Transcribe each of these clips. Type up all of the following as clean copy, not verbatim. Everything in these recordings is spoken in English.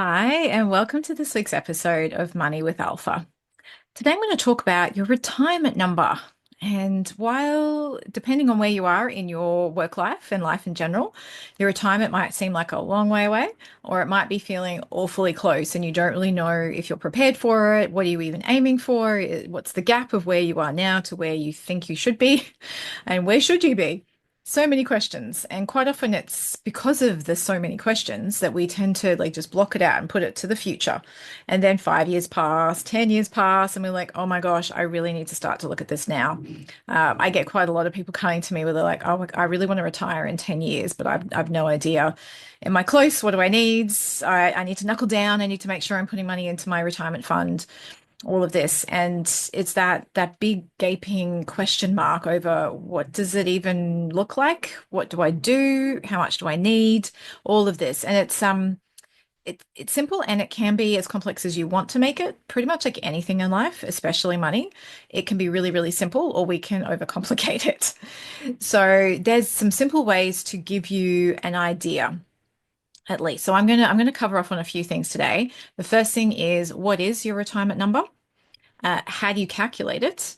Hi, and welcome to this week's episode of Money with Alpha. Today, I'm going to talk about your retirement number. And while, depending on where you are in your work life and life in general, your retirement might seem like a long way away, or it might be feeling awfully close and you don't really know if you're prepared for it. What are you even aiming for? What's the gap of where you are now to where you think you should be? And where should you be? So many questions. And quite often it's because of the so many questions that we tend to like just block it out and put it to the future. And then 5 years pass, 10 years pass, and we're like, oh my gosh, I really need to start to look at this now. I get quite a lot of people coming to me where they're like, oh, I really want to retire in 10 years, but I've no idea. Am I close? What do I need? I need to knuckle down. I need to make sure I'm putting money into my retirement fund, all of this. And it's that big gaping question mark over what does it even look like? What do I do? How much do I need? All of this. And it's simple and it can be as complex as you want to make it. Pretty much like anything in life, especially money. It can be really, really simple, or we can overcomplicate it. So there's some simple ways to give you an idea at least. So I'm gonna cover off on a few things today. The first thing is, what is your retirement number? How do you calculate it?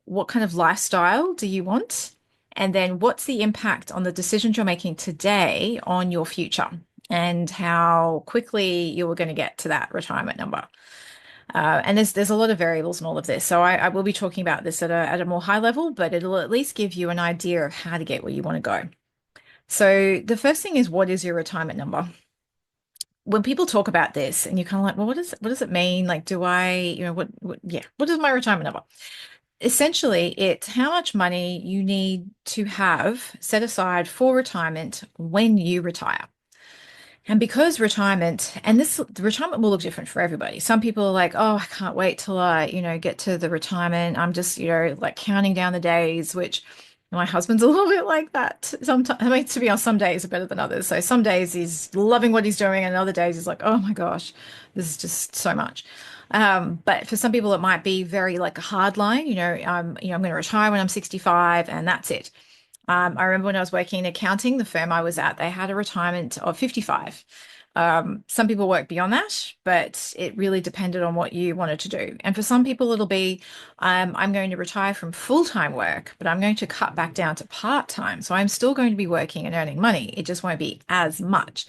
What kind of lifestyle do you want? And then what's the impact on the decisions you're making today on your future and how quickly you are going to get to that retirement number? And there's a lot of variables in all of this. So I will be talking about this at a more high level, but it'll at least give you an idea of how to get where you want to go. So the first thing is, what is your retirement number? When people talk about this and you're kind of like, well, what does it mean? Like, do I, yeah, what is my retirement number? Essentially, it's how much money you need to have set aside for retirement when you retire. And because the retirement will look different for everybody. Some people are like, oh, I can't wait till I get to the retirement. I'm just like counting down the days, which my husband's a little bit like that. Sometimes, I mean, to be honest, some days are better than others. So some days he's loving what he's doing, and other days he's like, oh my gosh, this is just so much. But for some people, it might be very like a hard line. I'm going to retire when I'm 65, and that's it. I remember when I was working in accounting, the firm I was at, they had a retirement of 55. Some people work beyond that, but it really depended on what you wanted to do. And for some people, it'll be I'm going to retire from full-time work, but I'm going to cut back down to part-time. So I'm still going to be working and earning money. It just won't be as much.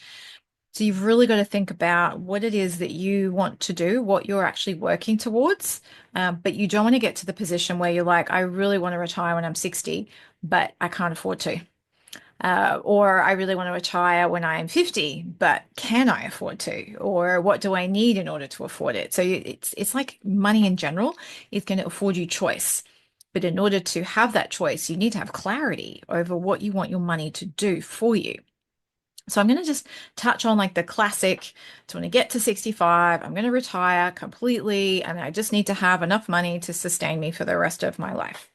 So you've really got to think about what it is that you want to do, what you're actually working towards. But you don't want to get to the position where you're like, I really want to retire when I'm 60, but I can't afford to. Or I really want to retire when I am 50, but can I afford to? Or what do I need in order to afford it? So it's like money in general is going to afford you choice. But in order to have that choice, you need to have clarity over what you want your money to do for you. So I'm going to just touch on like the classic. So when I get to 65, I'm going to retire completely, and I just need to have enough money to sustain me for the rest of my life.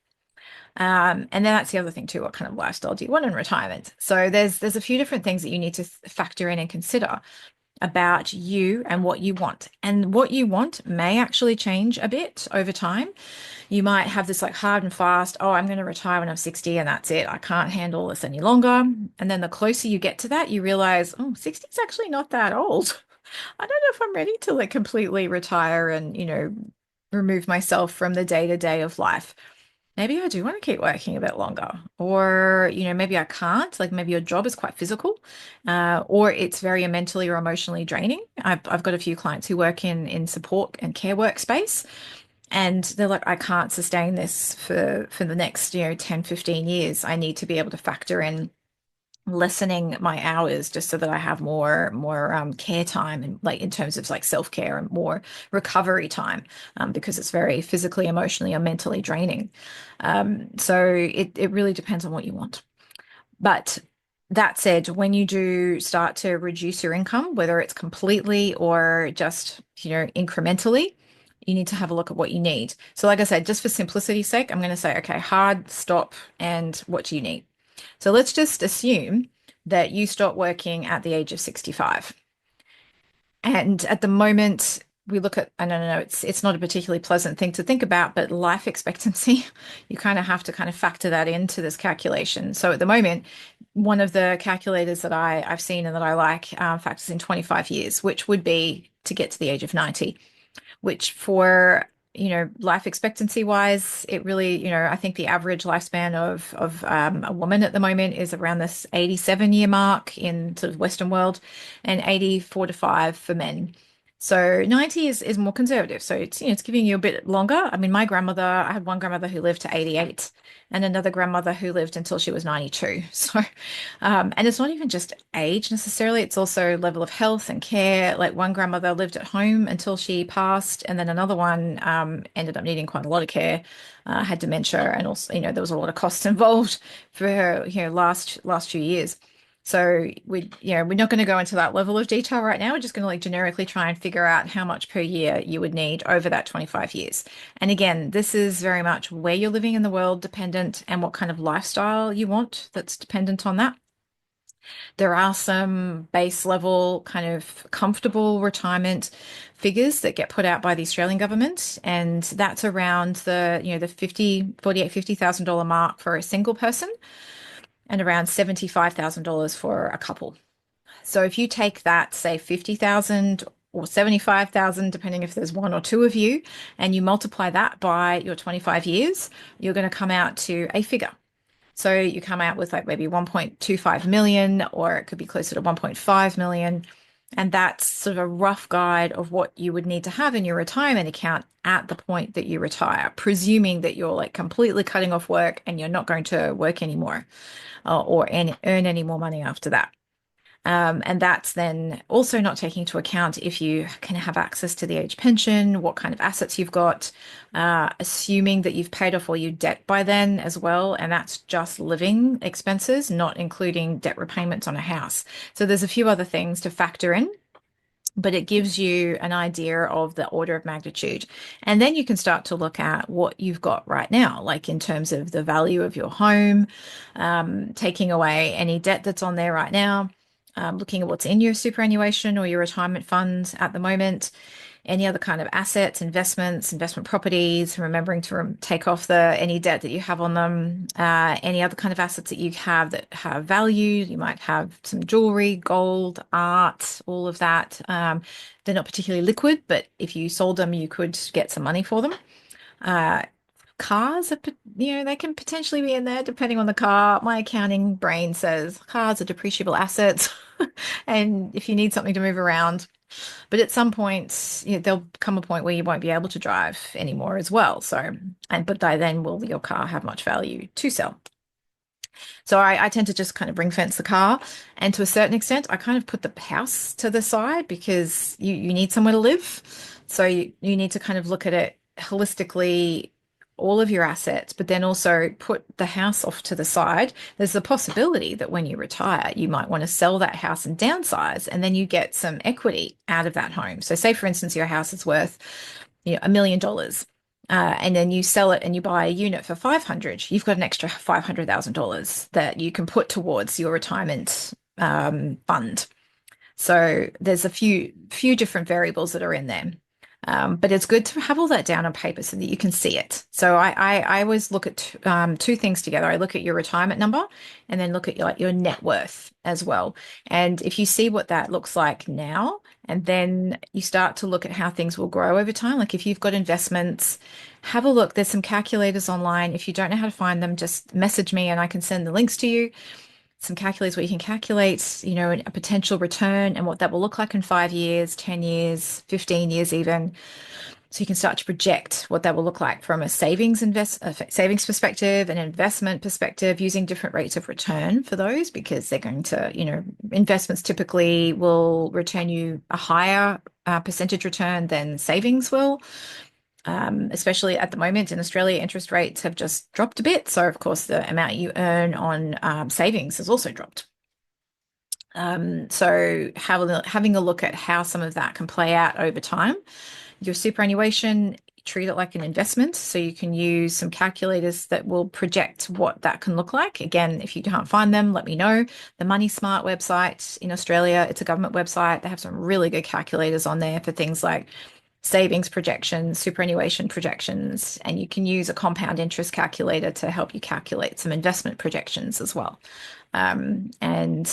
And then that's the other thing too. What kind of lifestyle do you want in retirement? So there's a few different things that you need to factor in and consider about you and what you want. And what you want may actually change a bit over time. You might have this like hard and fast, oh, I'm going to retire when I'm 60 and that's it. I can't handle this any longer. And then the closer you get to that, you realize, oh, 60 is actually not that old. I don't know if I'm ready to like completely retire and remove myself from the day-to-day of life. Maybe I do want to keep working a bit longer, or maybe I can't. Like maybe your job is quite physical, or it's very mentally or emotionally draining. I've got a few clients who work in support and care workspace, and they're like, I can't sustain this for the next 10, 15 years. I need to be able to factor in lessening my hours just so that I have more care time and like in terms of like self-care and more recovery time because it's very physically, emotionally, or mentally draining. So it really depends on what you want. But that said, when you do start to reduce your income, whether it's completely or just incrementally, you need to have a look at what you need. So like I said, just for simplicity's sake, I'm going to say, okay, hard, stop, and what do you need? So let's just assume that you stop working at the age of 65. And at the moment, we look at, I don't know, it's not a particularly pleasant thing to think about, but life expectancy, you kind of have to kind of factor that into this calculation. So at the moment, one of the calculators that I've seen and that I like factors in 25 years, which would be to get to the age of 90, which for life expectancy wise, it really, I think the average lifespan of a woman at the moment is around this 87-year mark in sort of Western world, and 84 to 5 for men. So 90 is more conservative. So it's giving you a bit longer. I mean, my grandmother, I had one grandmother who lived to 88 and another grandmother who lived until she was 92. So and it's not even just age necessarily, it's also level of health and care. Like one grandmother lived at home until she passed, and then another one ended up needing quite a lot of care, had dementia, and also, there was a lot of costs involved for her, last few years. So we're not going to go into that level of detail right now. We're just going to like generically try and figure out how much per year you would need over that 25 years. And again, this is very much where you're living in the world dependent and what kind of lifestyle you want that's dependent on that. There are some base level kind of comfortable retirement figures that get put out by the Australian government, and that's around the 50,000 mark for a single person and around $75,000 for a couple. So if you take that, say 50,000 or 75,000, depending if there's one or two of you, and you multiply that by your 25 years, you're going to come out to a figure. So you come out with like maybe 1.25 million, or it could be closer to 1.5 million. And that's sort of a rough guide of what you would need to have in your retirement account at the point that you retire, presuming that you're like completely cutting off work and you're not going to work anymore, or earn any more money after that. And that's then also not taking into account if you can have access to the age pension, what kind of assets you've got, assuming that you've paid off all your debt by then as well. And that's just living expenses, not including debt repayments on a house. So there's a few other things to factor in, but it gives you an idea of the order of magnitude. And then you can start to look at what you've got right now, like in terms of the value of your home, taking away any debt that's on there right now, looking at what's in your superannuation or your retirement funds at the moment, any other kind of assets, investments, investment properties, remembering to take off any debt that you have on them, any other kind of assets that you have that have value. You might have some jewelry, gold, art, all of that. They're not particularly liquid, but if you sold them, you could get some money for them. Cars are, they can potentially be in there depending on the car. My accounting brain says cars are depreciable assets. And if you need something to move around, but at some point, there'll come a point where you won't be able to drive anymore as well. So, but by then, will your car have much value to sell? So I tend to just kind of ring fence the car. And to a certain extent, I kind of put the house to the side because you need somewhere to live. So you need to kind of look at it holistically, all of your assets, but then also put the house off to the side. There's the possibility that when you retire, you might want to sell that house and downsize, and then you get some equity out of that home. So say, for instance, your house is worth, $1 million. And then you sell it and you buy a unit for 500, you've got an extra $500,000 that you can put towards your retirement fund. So there's a few different variables that are in there. But it's good to have all that down on paper so that you can see it. So I always look at two things together. I look at your retirement number and then look at your net worth as well. And if you see what that looks like now, and then you start to look at how things will grow over time, like if you've got investments, have a look. There's some calculators online. If you don't know how to find them, just message me and I can send the links to you. Some calculators where you can calculate, a potential return and what that will look like in 5 years, 10 years, 15 years even. So you can start to project what that will look like from a savings perspective, an investment perspective, using different rates of return for those, because they're going to, investments typically will return you a higher percentage return than savings will. Especially at the moment in Australia, interest rates have just dropped a bit. So, of course, the amount you earn on savings has also dropped. So having a look at how some of that can play out over time. Your superannuation, treat it like an investment. So you can use some calculators that will project what that can look like. Again, if you can't find them, let me know. The Money Smart website in Australia, it's a government website. They have some really good calculators on there for things like savings projections, superannuation projections, and you can use a compound interest calculator to help you calculate some investment projections as well. And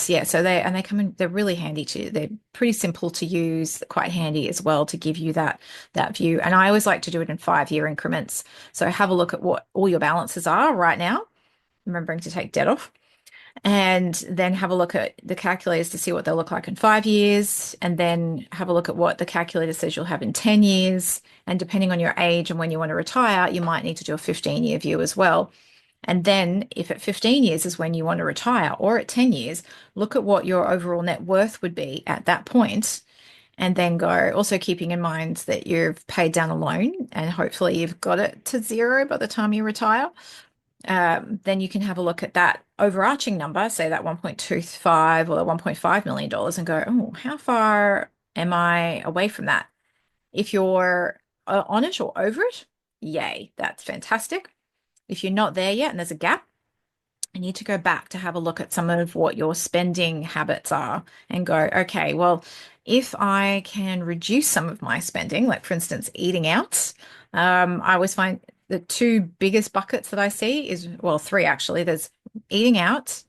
yeah, so they come in, they're really handy too. They're pretty simple to use, quite handy as well to give you that view. And I always like to do it in 5-year increments. So have a look at what all your balances are right now, remembering to take debt off, and then have a look at the calculators to see what they'll look like in 5 years, and then have a look at what the calculator says you'll have in 10 years. And depending on your age and when you want to retire, you might need to do a 15-year view as well. And then if at 15 years is when you want to retire, or at 10 years, look at what your overall net worth would be at that point, and then go, also keeping in mind that you've paid down a loan and hopefully you've got it to zero by the time you retire. Then you can have a look at that overarching number, say that 1.25 or the $1.5 million, and go, oh, how far am I away from that? If you're on it or over it, yay, that's fantastic. If you're not there yet and there's a gap, I need to go back to have a look at some of what your spending habits are and go, okay, well, if I can reduce some of my spending, like for instance, eating out, I always find the two biggest buckets that I see is, well, three actually. There's eating out,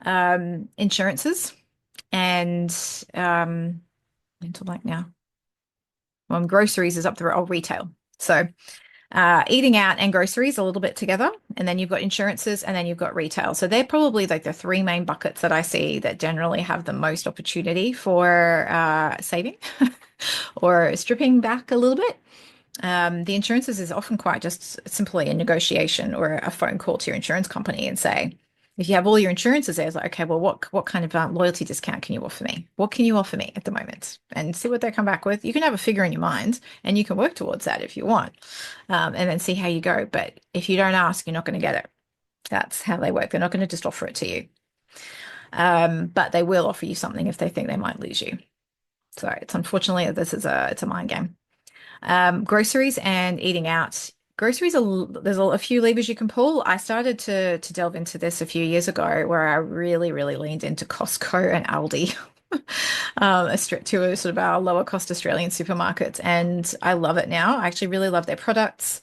insurances, and mental blank now. Well, groceries is up there, oh, retail. So eating out and groceries a little bit together, and then you've got insurances, and then you've got retail. So they're probably like the three main buckets that I see that generally have the most opportunity for saving or stripping back a little bit. The insurances is often quite just simply a negotiation or a phone call to your insurance company and say, if you have all your insurances there, it's like, okay, well, what kind of loyalty discount can you offer me? What can you offer me at the moment? And see what they come back with. You can have a figure in your mind and you can work towards that if you want, and then see how you go. But if you don't ask, you're not going to get it. That's how they work. They're not going to just offer it to you. But they will offer you something if they think they might lose you. So it's unfortunately, it's a mind game. Groceries and eating out. Groceries there's a few levers you can pull. I started to delve into this a few years ago, where I really, really leaned into Costco and Aldi, to a sort of our lower cost Australian supermarkets, and I love it now. I actually really love their products.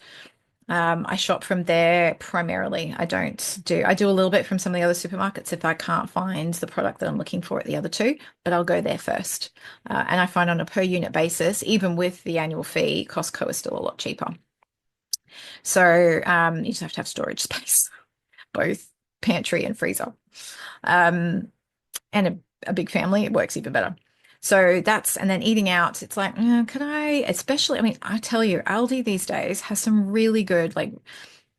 I shop from there primarily. I do a little bit from some of the other supermarkets if I can't find the product that I'm looking for at the other two, but I'll go there first. And I find on a per unit basis, even with the annual fee, Costco is still a lot cheaper. So you just have to have storage space, both pantry and freezer. And a big family, it works even better. So and then eating out, it's like, could I, especially, I mean, I tell you, Aldi these days has some really good, like,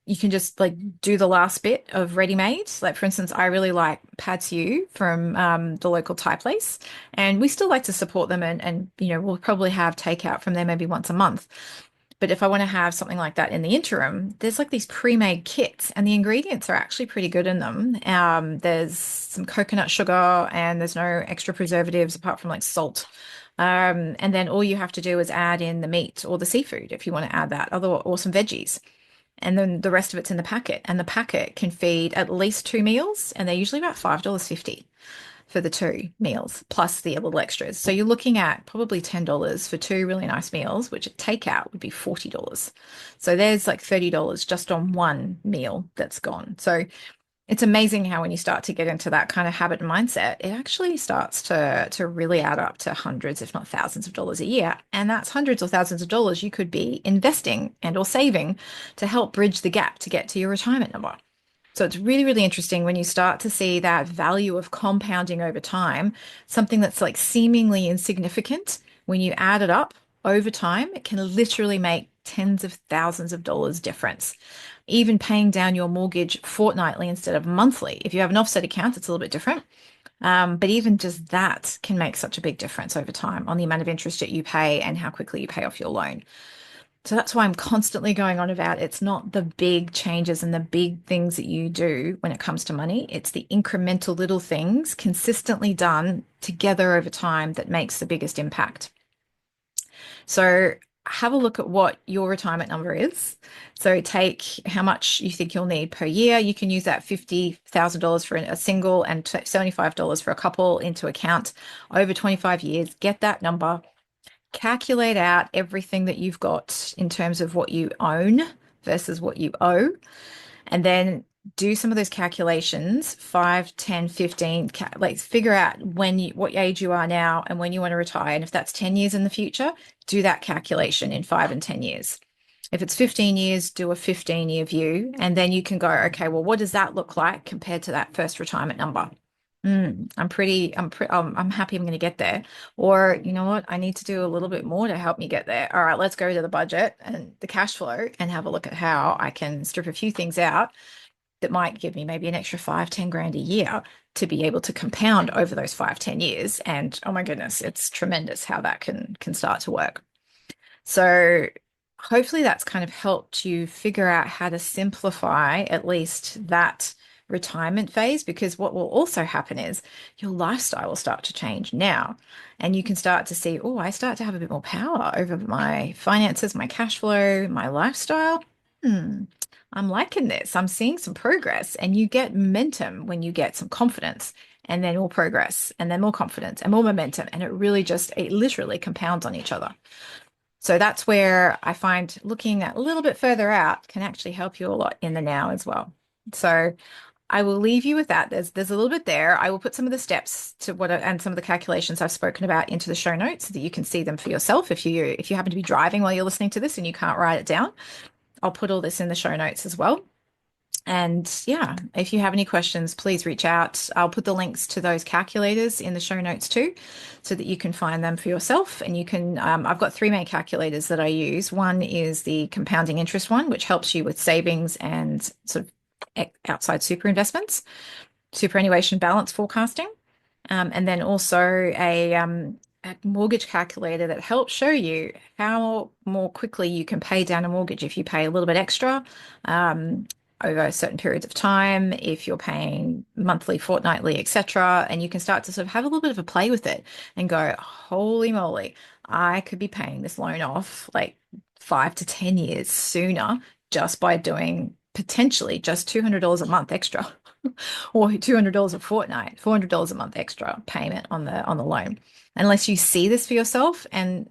you can just like do the last bit of ready-made. Like, for instance, I really like Pad See Ew from the local Thai place, and we still like to support them, and we'll probably have takeout from there maybe once a month. But if I want to have something like that in the interim, there's like these pre-made kits, and the ingredients are actually pretty good in them. There's some coconut sugar, and there's no extra preservatives apart from like salt. And then all you have to do is add in the meat or the seafood if you want to add that, or some veggies. And then the rest of it's in the packet. And the packet can feed at least 2 meals, and they're usually about $5.50 for the 2 meals, plus the little extras. So you're looking at probably $10 for 2 really nice meals, which at takeout would be $40. So there's like $30 just on one meal that's gone. So it's amazing how when you start to get into that kind of habit and mindset, it actually starts to really add up to hundreds, if not thousands of dollars a year. And that's hundreds or thousands of dollars you could be investing and or saving to help bridge the gap to get to your retirement number. So it's really, really interesting when you start to see that value of compounding over time, something that's like seemingly insignificant. When you add it up over time, it can literally make tens of thousands of dollars difference. Even paying down your mortgage fortnightly instead of monthly. If you have an offset account, it's a little bit different. But even just that can make such a big difference over time on the amount of interest that you pay and how quickly you pay off your loan. So that's why I'm constantly going on about it's not the big changes and the big things that you do when it comes to money. It's the incremental little things consistently done together over time that makes the biggest impact. So have a look at what your retirement number is. So take how much you think you'll need per year. You can use that $50,000 for a single and $75 for a couple into account over 25 years. Get that number. calculate out everything that you've got in terms of what you own versus what you owe, and then do some of those calculations 5, 10, 15. Like figure out what age you are now and when you want to retire, and if that's 10 years in the future, do that calculation in 5 and 10 years. If it's 15 years, do a 15-year view, and then you can go, okay, well, what does that look like compared to that first retirement number? I'm happy I'm going to get there. Or, you know what? I need to do a little bit more to help me get there. All right, let's go to the budget and the cash flow and have a look at how I can strip a few things out that might give me maybe an extra 5, 10 grand a year to be able to compound over those 5, 10 years. And oh my goodness, it's tremendous how that can start to work. So hopefully that's kind of helped you figure out how to simplify at least that retirement phase, because what will also happen is your lifestyle will start to change now, and you can start to see, oh, I start to have a bit more power over my finances, my cash flow, my lifestyle. Hmm, I'm liking this. I'm seeing some progress, and you get momentum when you get some confidence, and then more progress, and then more confidence, and more momentum, and it literally compounds on each other. So that's where I find looking a little bit further out can actually help you a lot in the now as well. So I will leave you with that. There's a little bit there. I will put some of the steps to and some of the calculations I've spoken about into the show notes so that you can see them for yourself. If you happen to be driving while you're listening to this and you can't write it down, I'll put all this in the show notes as well. And yeah, if you have any questions, please reach out. I'll put the links to those calculators in the show notes too, so that you can find them for yourself. And you can, I've got three main calculators that I use. One is the compounding interest one, which helps you with savings and sort of outside super investments, superannuation balance forecasting. And then also a mortgage calculator that helps show you how more quickly you can pay down a mortgage if you pay a little bit extra. Over certain periods of time, if you're paying monthly, fortnightly, etc. And you can start to sort of have a little bit of a play with it and go, holy moly, I could be paying this loan off like 5 to 10 years sooner just by doing potentially just $200 a month extra or $200 a fortnight, $400 a month extra payment on the loan. Unless you see this for yourself, and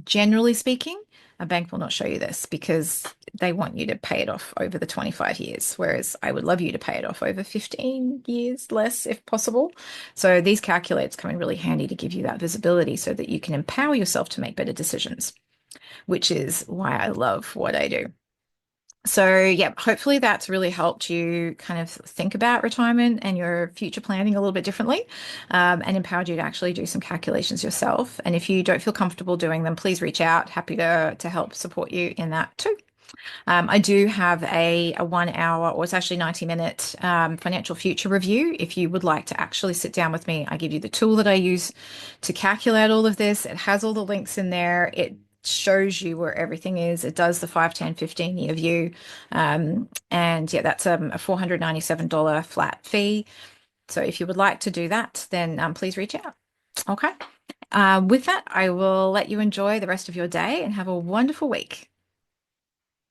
generally speaking, a bank will not show you this because they want you to pay it off over the 25 years, whereas I would love you to pay it off over 15 years less if possible. So these calculators come in really handy to give you that visibility so that you can empower yourself to make better decisions, which is why I love what I do. So, yeah, hopefully that's really helped you kind of think about retirement and your future planning a little bit differently, and empowered you to actually do some calculations yourself. And if you don't feel comfortable doing them, please reach out. Happy to help support you in that too. I do have a 1 hour, or it's actually 90-minute financial future review. If you would like to actually sit down with me, I give you the tool that I use to calculate all of this. It has all the links in there. It shows you where everything is. It does the 5, 10, 15-year view. And yeah, that's a $497 flat fee. So if you would like to do that, then please reach out. Okay. With that, I will let you enjoy the rest of your day and have a wonderful week.